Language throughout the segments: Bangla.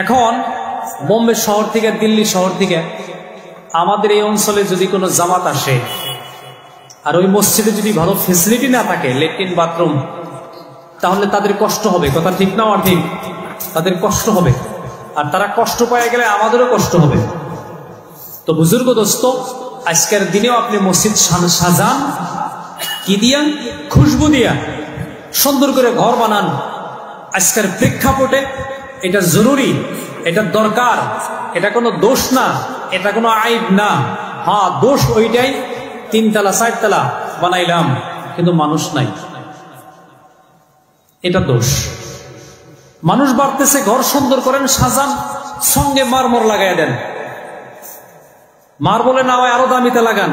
এখন বোম্বে শহর থেকে, দিল্লি শহর থেকে আমাদের এই অঞ্চলে যদি কোনো জামাত আসে আর ওই মসজিদে যদি ভালো ফেসিলিটি না থাকে, ল্যাট্রিন বাথরুম, তাহলে তাদের কষ্ট হবে। কথা ঠিক না ঠিক? তাদের কষ্ট হবে, আর তারা কষ্ট পেয়ে গেলে আমাদেরও কষ্ট হবে। তো বুজুর্গ দোস্ত, আজকের দিনেও আপনি মসজিদ সাজান কি দিয়া? খুশবু দিয়া। সুন্দর করে ঘর বানান। আজকের প্রেক্ষাপটে এটা জরুরি, এটা দরকার, এটা কোনো দোষ না, এটা কোনো আইব না। হ্যাঁ, দোষ ওইটাই 3 তলা 4 তলা বানাইলাম কিন্তু মানুষ নাই, এটা দোষ। মানুষ বাড়তেছে, ঘর সুন্দর করেন, সাজান, সঙ্গে মারমর লাগাই দেন। মার্বলে না হয় আরো দামিতে লাগান।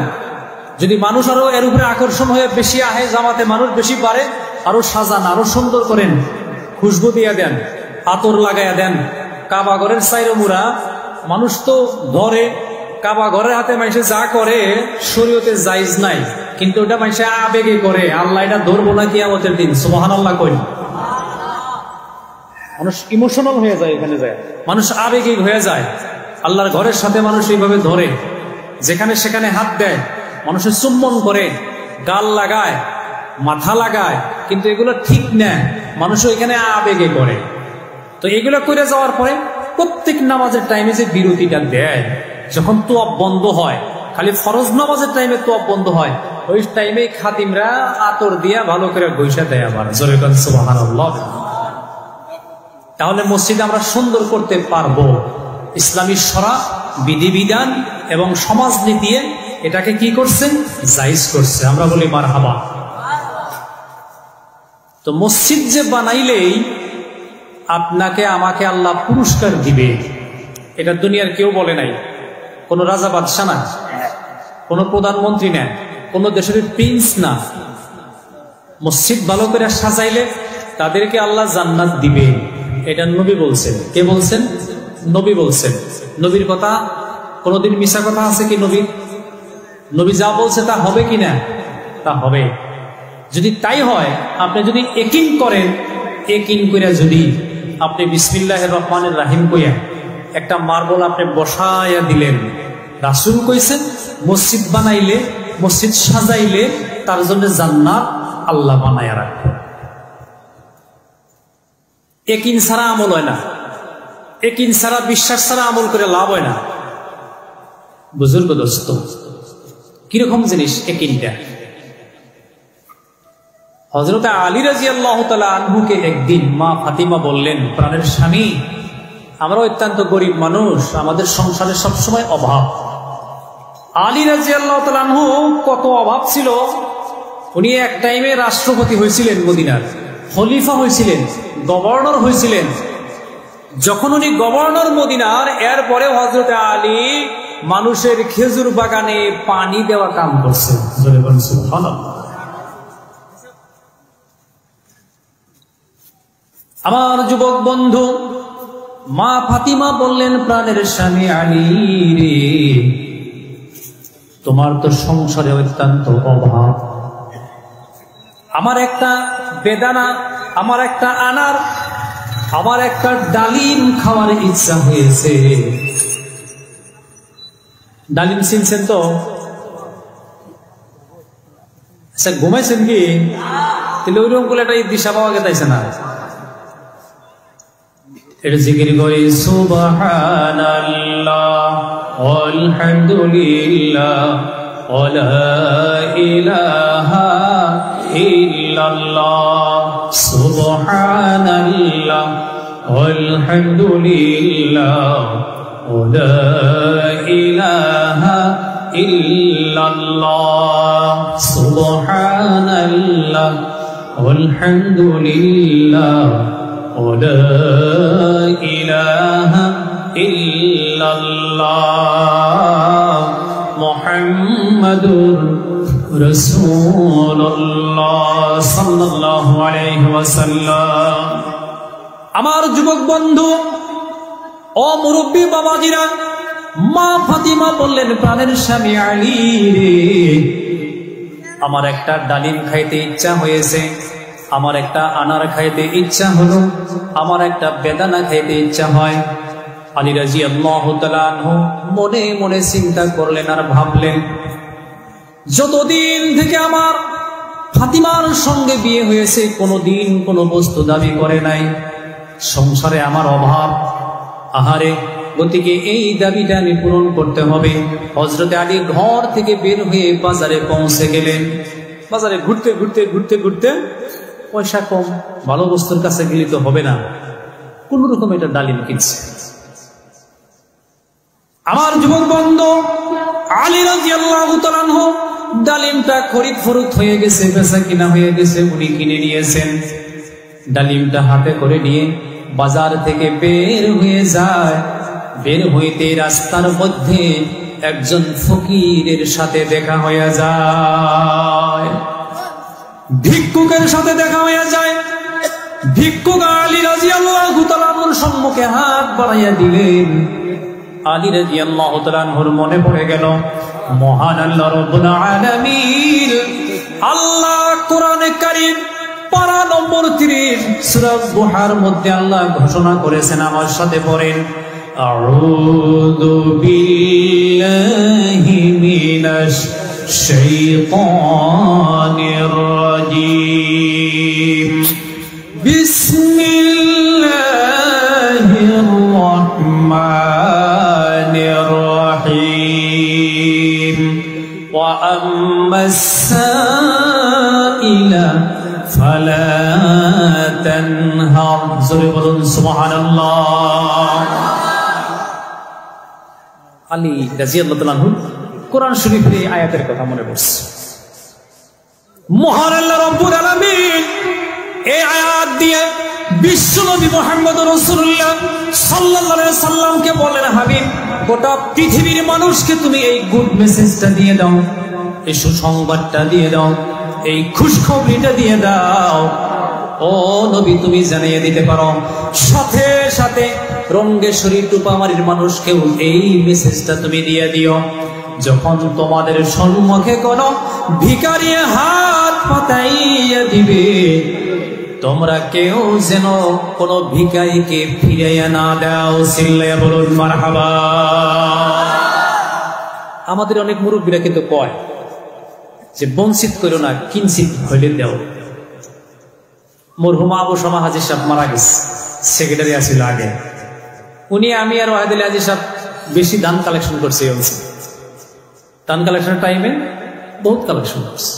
যদি মানুষ আরো এর উপরে আকর্ষণ হয়ে বেশি আহে, জামাতে মানুষ বেশি বাড়ে, আরো সাজান, আরো সুন্দর করেন, খুশবু দিয়ে দেন, আতর লাগাইয়া দেন। কাবা ঘরের চাইরে মুড়া মানুষ তো ধরে, কাবা ঘরের হাতে মানুষে যা করে শরীয়তে জায়েজ নাই, কিন্তু ওটা মানুষে আবেগে করে। আল্লাহ এটা ধরবো না কিয়ামতের দিন। সুবহানাল্লাহ কই। মানুষ ইমোশনাল হয়ে যায়, এখানে যায় মানুষ আবেগিক হয়ে যায়। আল্লাহর ঘরের সাথে মানুষ এইভাবে ধরে, যেখানে সেখানে হাত দেয়, মানুষের চুম্বন করে, গাল লাগায়, মাথা লাগায়, কিন্তু এগুলো ঠিক না। মানুষ এখানে আবেগে করে। তো এগুলো করে যাওয়ার পরে প্রত্যেক নামাজের টাইমে যে বিরতিটা দেয়, যখন তোয়াব বন্ধ হয়, খালি ফরজ নামাজের টাইমে তোয়াব বন্ধ হয়, ওই টাইমে খাদিমরা আতর দিয়া ভালো করে বৈশা দেয়। আবার জোরে বলেন সুবহানাল্লাহ। তাহলে মসজিদ আমরা সুন্দর করতে পারবো। ইসলামী শরা, বিধিবিধান এবং সমাজনীতি এটাকে কি করছেন? জায়েজ করছে। আমরা বলি মারহাবা। তো মসজিদ যে বানাইলেই আপনাকে আমাকে আল্লাহ পুরস্কার দিবে, এটা দুনিয়ার কেউ বলে নাই। কোন রাজা বাদশা না, কোন প্রধানমন্ত্রী না, কোন দেশের প্রিন্স না। মসজিদ ভালো করে সাজাইলে তাদেরকে আল্লাহ জান্নাত দিবে, এটা নবী বলছেন। কে বলছেন? নবী বলছেন। নবীর কথা কোনদিন মিশা কথা আছে কি? নবী যা বলছে তা হবে কি না? তা হবে। যদি তাই হয়, আপনি যদি একিন করেন, একিন করে যদি আপনি বিসমিল্লাহির রহমানির রহিম কইয়া একটা মার্বল আপনি বসায়া দিলেন, রাসূল কইছেন মসজিদ বানাইলে, মসজিদ সাজাইলে তার জন্য জান্নাত আল্লাহ বানায়া রাখবে। একিন ছাড়া আমল হয় না, একিন ছাড়া, বিশ্বাস ছাড়া আমল করে লাভ হয় না। বুজুর্গ দোস্ত, কিরকম জিনিস একিনটা? হযরত আলী রাদিয়াল্লাহু তাআলা আনহুকে একদিন মা ফাতিমা বললেন, প্রাণের স্বামী, আমরা অত্যন্ত গরিব মানুষ, আমাদের সংসারে সবসময় অভাব। আলী রাদিয়াল্লাহু তাআলা আনহু কত অভাব ছিল। উনি এক টাইমে রাষ্ট্রপতি হয়েছিলেন, মদিনার খলিফা হয়েছিলেন, গভর্নর হয়েছিলেন। যখন উনি গভর্নর মদিনার, এরপরে হযরত আলী মানুষের খেজুর বাগানে পানি দেওয়া কাম করছেন। আমার যুবক বন্ধু, মা ফাতিমা বললেন, প্রাণের স্বামী আলী রে, তোমার তো সংসারে অত্যন্ত অভাব। আমার একটা বেদানা, আমার একটা আনার, আমার একটা ডালিম খাওয়ার ইচ্ছা হয়েছে। ডালিম চিনছেন তো? আচ্ছা, ঘুমাইছেন কি? তাহলে ওইরকম করে একটা দিশা পাওয়া গেছে না। এটা জিকির করি, সুবহানাল্লাহ আলহামদুলিল্লাহ ওয়ালা ইলাহা ইল্লাল্লাহ, সুবহানাল্লাহ আলহামদুলিল্লাহ ওয়ালা ইলাহা ইল্লাল্লাহ, সুবহানাল্লাহ আলহামদুলিল্লাহ ওয়ালা ইলাহা ইল্লাল্লাহ মুহাম্মাদুর রাসূলুল্লাহ সাল্লাল্লাহু আলাইহি ওয়াসাল্লাম। আমার যুবক বন্ধু, ও মুরব্বী বাবাজিরা, মা ফাতিমা বললেন, প্রাণের স্বামী আলী রে, আমার একটা ডালিম খাইতে ইচ্ছা হয়েছে, আমার একটা আনার খাইতে ইচ্ছা হলো, আমার একটা বেদানা খাইতে ইচ্ছা হয়। আলী রাদিয়াল্লাহু তাআলা আনহু মনে মনে চিন্তা করলেন আর ভাবলেন, যতদিন থেকে আমার ফাতিমার সঙ্গে বিয়ে হয়েছে কোনোদিন কোনো বস্তু দাবি করে নাই, সংসারে আমার অভাব, আহারে, গতিকে এই দাবিটা আমি পূরণ করতে হবে। হযরতে আলী ঘর থেকে বের হয়ে বাজারে পৌঁছে গেলেন। বাজারে ঘুরতে ঘুরতে ঘুরতে ঘুরতে পয়সা কম, ভালো বস্তুর কাছে গেলে তো হবে না, কোন রকম এটা ডালিম কিনছে। আমার যুবক বন্ধু আলী রাদিয়াল্লাহু তাআলা আনহু ডালিমটা খরিদ ফরুত হয়ে গেছে, বেচা কিনা হয়ে গেছে, উনি কিনে নিয়েছেন। ডালিমটা হাতে করে নিয়ে বাজার থেকে বের হয়ে যায়। বের হইতে রাস্তার মধ্যে একজন ফকিরের সাথে দেখা হয়ে যায়, ভিক্ষুকের সাথে দেখা হয়ে যায়। ভিক্ষুক আলী রাদিয়াল্লাহু তাআলা আনহুর সম্মুখে হাত বাড়াইয়া দিলেন। আলী রাদিয়াল্লাহু তাআলা আনহুর মনে পড়ে গেল, মহান আল্লাহ রাব্বুল আলামিন আল্লাহ কোরআনে কারীম পারা নম্বর 30 সূরা দুহার মধ্যে আল্লাহ ঘোষণা করেছেন, আমার সাথে পড়েন, আউযু বিল্লাহি মিনাশ শাইতানির রাজীম, বিসমিল্লাহির রাহমানির রাহিম, ওয়া আম্মাস সাইলা ফালা তানহার। জোরে বলুন সুবহানাল্লাহ। আলী রাদিয়াল্লাহু তাআলা আনহু কোরআন শরীফের এই আয়াতের কথা মনে পড়ছে। মহান আল্লাহ রাব্বুল আলামিন এই আয়াত দিয়ে বিশ্বনবী মুহাম্মদ রাসূলুল্লাহ সাল্লাল্লাহু আলাইহি সাল্লামকে বলেন, হাবিব, গোটা পৃথিবীর মানুষকে তুমি এই গুড মেসেজটা দিয়ে দাও, এই সুসংবাদটা দিয়ে দাও, এই খুশখবরিটা দিয়ে দাও। ও নবী, তুমি জানিয়ে দিতে পারো। সাথে সাথে রঙ্গেশ্বরী টুপামারির মানুষকেও এই মেসেজটা তুমি দিয়ে দিও, যখন তোমাদের সম্মুখে কোনো ভিখারি হাত পাতাইয়া দিবে, তোমরা কেউ যেন কোনো ভিখারিকে ফিরাইয়া না দাও। চিল্লাইয়া বলুন মারহাবা। আমাদের অনেক মুরব্বীরা কিন্তু কয় যে বঞ্চিত করো না, কিঞ্চিত হইলে দেও। মরহুমা আবু শামা হাজী সাহেব মারা গেছে, সেক্রেটারি আছিল আগে। উনি, আমি আর ওয়াহিদ আলী হাজী সাহেব বেশি দান কালেকশন করছে। দান কালেকশনের টাইমে বহুত কালেকশন করছে।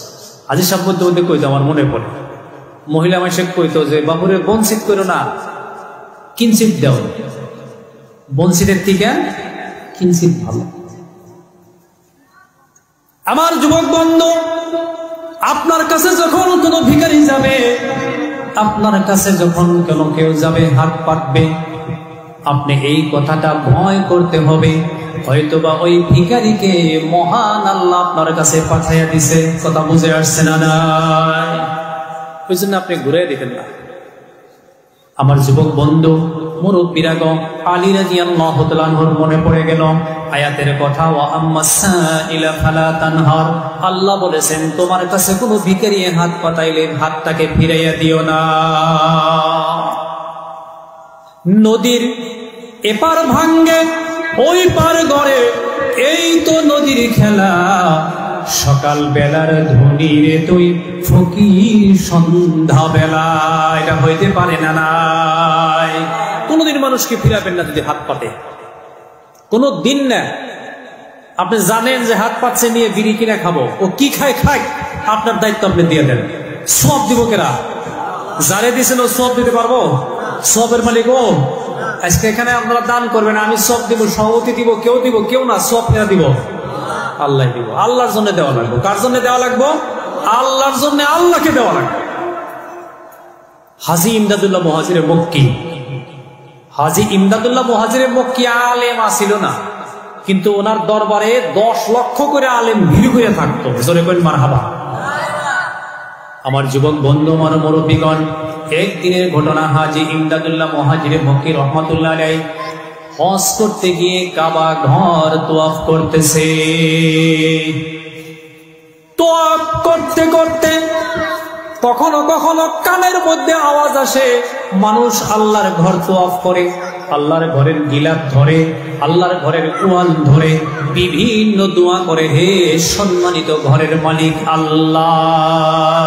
হাজী সাহেব বলতে বলতে কইতো, আমার মনে পড়ে, মহিলা মাসে কইতো যে বাবুরে বঞ্চিত করো না, কিঞ্চিত দেও, বঞ্চিতের থেকে কিঞ্চিত ভালো। আমার যুবক বন্ধু, আপনার কাছে যখন কোনো ভিখারি যাবে, আপনার কাছে যখন কোনো কেউ যাবে হাত পাতবে, আপনি এই কথাটা ভয় করতে হবে, হয়তোবা ওই ভিখারিকে মহান আল্লাহ আপনার কাছে পাঠাইয়া দিছে। কথা বুঝে আসছে না? নাই, ওই জন্য আপনি ঘুরে দেখেন না। আমার যুবক বন্ধু মুরব্বীরাগণ, আলী রাদিয়াল্লাহু তাআলা আনহুর মনে পড়ে গেল আয়াতের কথা, ওয়া আম্মাস সাইলা ফালা তানহার। আল্লাহ বলেছেন, তোমার কাছে কোনো ভিখারি হাত পাতাইলে হাতটাকে ফিরাইয়া দিও না। নদীর এপার ভাঙ্গে ওই পার গড়ে, এই তো নদীর খেলা। সকাল বেলার ধ্বনি রে তুই ফকির সন্ধ্যা বেলা। এটা হইতে পারে না। নাই, কোনদিন মানুষকে ফিরাবেন না যদি হাত পাতে, কোনো দিন না। আপনি জানেন যে হাত পাচ্ছে নিয়ে বিড়ি কিনা খাবো, ও কি খায় খায়, আপনার দায়িত্ব আপনি দিয়ে দেন। সব দিব কেরা? যারে দিয়েছেন ও সব দিতে পারবো? সবের মালিক ও। আজকে এখানে আপনারা দান করবেন, আমি সব দিব, সভাপতি দিব, কেউ দিব, কেউ না, সব কেনা দিব আল্লাহ দিব। আল্লাহর জন্য দেওয়া লাগবে। কার জন্য দেওয়া লাগবে? আল্লাহর জন্য, আল্লাহকে দেওয়া লাগবে। হাজী ইমদাদুল্লাহ মুহাজিরে মক্কি, হাজী ইমদাদুল্লাহ মুহাজিরে মক্কি আলেম আসিল না, কিন্তু ওনার দরবারে 10 লক্ষ করে আলেম ভিড় করে থাকতো। জোরে করেন মারহাবা। আমার যুবক বন্ধু, আমার মুরব্বীগণ, একদিনের ঘটনা। হাজী ইমদাদুল্লাহ মুহাজিরে মক্কি রহমাতুল্লাহ আলাইহি হজ করতে গিয়ে কাবা ঘর তোয়াফ করতেছে। তোয়াফ করতে করতে কখনো কখনো কানের মধ্যে আওয়াজ আসে, মানুষ আল্লাহর ঘর তওয়াফ করে, আল্লাহর ঘরের গিলাফ ধরে, আল্লাহর ঘরের ওয়াল ধরে, বিভিন্ন দোয়া করে, হে সম্মানিত ঘরের মালিক আল্লাহ।